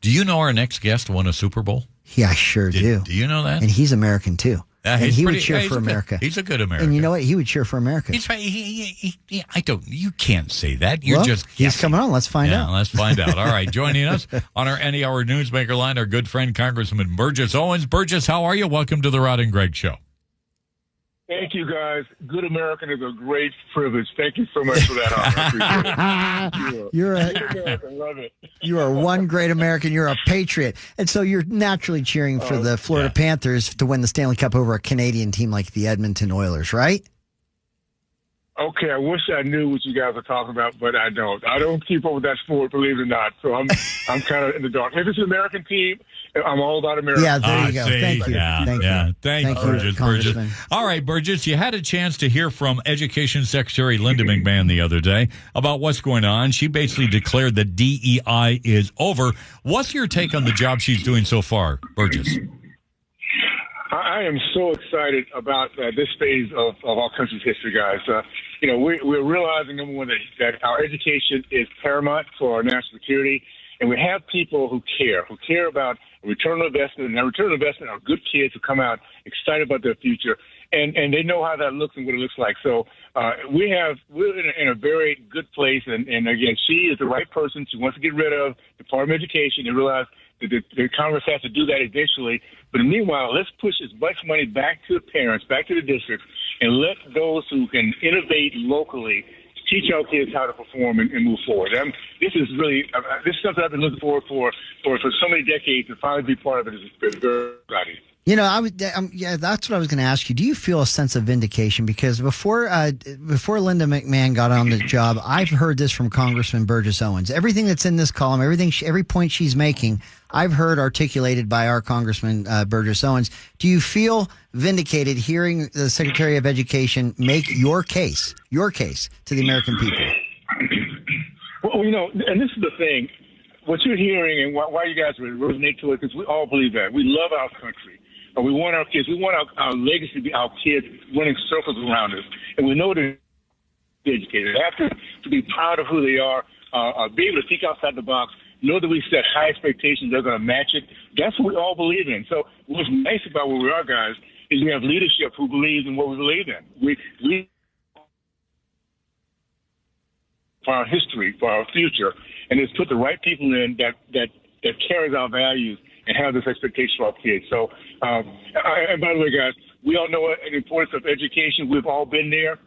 Do you know our next guest won a Super Bowl? Yeah, I sure do. Do you know that? And he's American, too. And he would cheer for America. He's a good American. And you know what? He would cheer for America. He's right. You can't say that. He's coming on. Let's find out. Let's find out. All right. Joining us on our Any Hour Newsmaker line, our good friend, Congressman Burgess Owens. Burgess, how are you? Welcome to the Rod and Greg Show. Thank you, guys. Good American is a great privilege. Thank you so much for that honor. I appreciate it. You're a good American. Love it. You are one great American. You're a patriot. And so you're naturally cheering for the Florida Panthers to win the Stanley Cup over a Canadian team like the Edmonton Oilers, right? Okay, I wish I knew what you guys are talking about, but I don't. I don't keep up with that sport, believe it or not. So I'm kind of in the dark. If it's an American team, I'm all about America. Yeah, there you go. Thank you. Thank you, Burgess. All right, Burgess, you had a chance to hear from Education Secretary Linda McMahon the other day about what's going on. She basically declared that DEI is over. What's your take on the job she's doing so far, Burgess? I am so excited about this phase of our country's history, guys. We're realizing, number one, that our education is paramount for our national security, and we have people who care about return on investment, and that return on investment are good kids who come out excited about their future, and they know how that looks and what it looks like. So we're in a very good place, and again, she is the right person. She wants to get rid of the Department of Education and realize that the Congress has to do that eventually. But meanwhile, let's push as much money back to the parents, back to the districts, and let those who can innovate locally teach our kids how to perform and move forward. This is something I've been looking forward for so many decades, and finally be part of it is very exciting. You know, that's what I was going to ask you. Do you feel a sense of vindication? Because before Linda McMahon got on the job, I've heard this from Congressman Burgess Owens. Everything that's in this column, every point she's making, I've heard articulated by our Congressman Burgess Owens. Do you feel vindicated hearing the Secretary of Education make your case to the American people? Well, and this is the thing. What you're hearing and why you guys resonate to it, because we all believe that. We love our country. We want our kids. We want our legacy to be our kids running circles around us. And we know they're educated. They have to be proud of who they are, be able to think outside the box, know that we set high expectations, they're going to match it. That's what we all believe in. So what's nice about where we are, guys, is we have leadership who believes in what we believe in. We for our history, for our future, and it's put the right people in that carries our values and have this expectation for our kids. So, and by the way, guys, we all know the importance of education. We've all been there.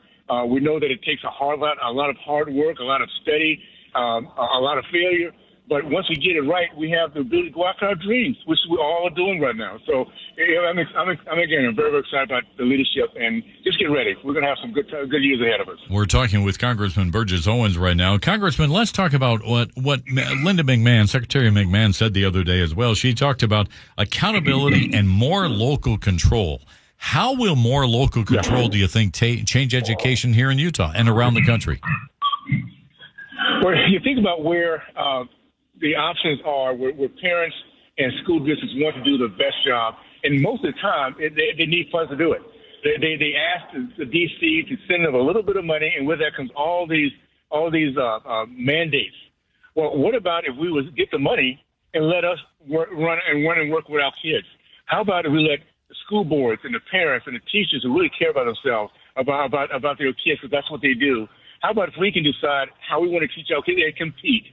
We know that it takes a lot of hard work, a lot of study, a lot of failure. But once we get it right, we have the ability to go after our dreams, which we all are doing right now. So I'm very, very excited about the leadership, and just get ready. We're going to have some good years ahead of us. We're talking with Congressman Burgess Owens right now. Congressman, let's talk about what Linda McMahon, Secretary McMahon, said the other day as well. She talked about accountability and more local control. How will more local control, do you think, change education here in Utah and around the country? Well, you think about where the options are, where parents and school districts want to do the best job, and most of the time they need funds to do it. They ask the DC to send them a little bit of money, and with that comes all these mandates. Well, what about if we would get the money and let us run and work with our kids? How about if we let the school boards and the parents and the teachers who really care about themselves about their kids, because that's what they do? How about if we can decide how we want to teach our kids and compete?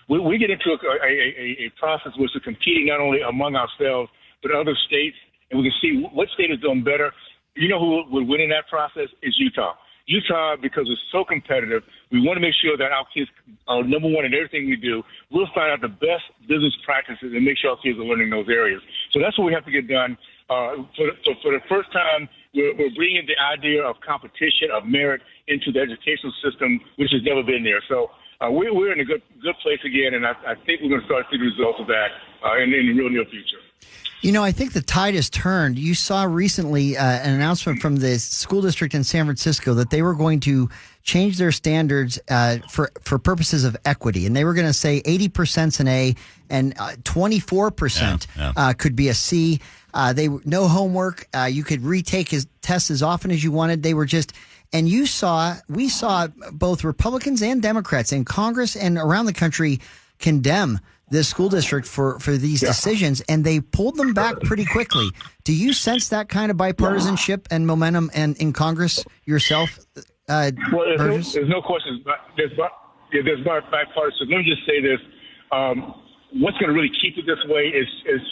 We get into a process where we're competing not only among ourselves, but other states, and we can see what state is doing better. You know who would win in that process is Utah. Utah, because it's so competitive, we want to make sure that our kids are number one in everything we do. We'll find out the best business practices and make sure our kids are learning those areas. So that's what we have to get done. For the first time, we're bringing the idea of competition, of merit, into the educational system, which has never been there. So we're in a good place again, and I think we're going to start seeing the results of that in the real near future. You know, I think the tide has turned. You saw recently an announcement from the school district in San Francisco that they were going to change their standards for purposes of equity, and they were going to say 80%'s an A and 24% could be a C. No homework. You could retake his tests as often as you wanted. They were just. And we saw both Republicans and Democrats in Congress and around the country condemn this school district for these decisions, and they pulled them back pretty quickly. Do you sense that kind of bipartisanship and momentum in Congress yourself? Well, there's no question. There's bipartisan. Let me just say this. What's going to really keep it this way is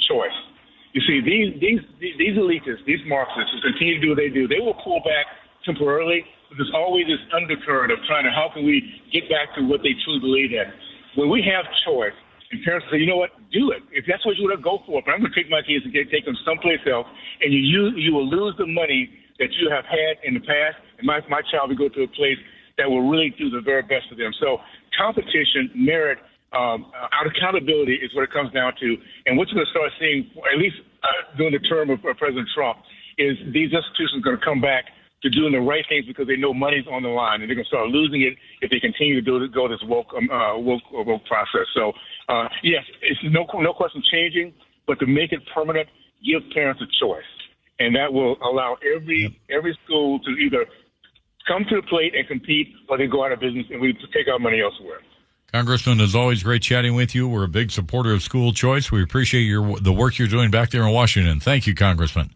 choice. You see, these elitists, these Marxists, who continue to do what they do, they will pull back temporarily, but there's always this undercurrent of trying to, how can we get back to what they truly believe in? When we have choice, and parents say, you know what, do it. If that's what you want to go for, but I'm going to take my kids and take them someplace else, and you will lose the money that you have had in the past, and my child will go to a place that will really do the very best for them. So competition, merit, accountability is what it comes down to. And what you're going to start seeing, at least during the term of President Trump, is these institutions are going to come back to doing the right things because they know money's on the line, and they're going to start losing it if they continue to go this woke process. So, yes, it's no question changing, but to make it permanent, give parents a choice, and that will allow every school to either come to the plate and compete, or they go out of business and we take our money elsewhere. Congressman, as always, great chatting with you. We're a big supporter of school choice. We appreciate the work you're doing back there in Washington. Thank you, Congressman.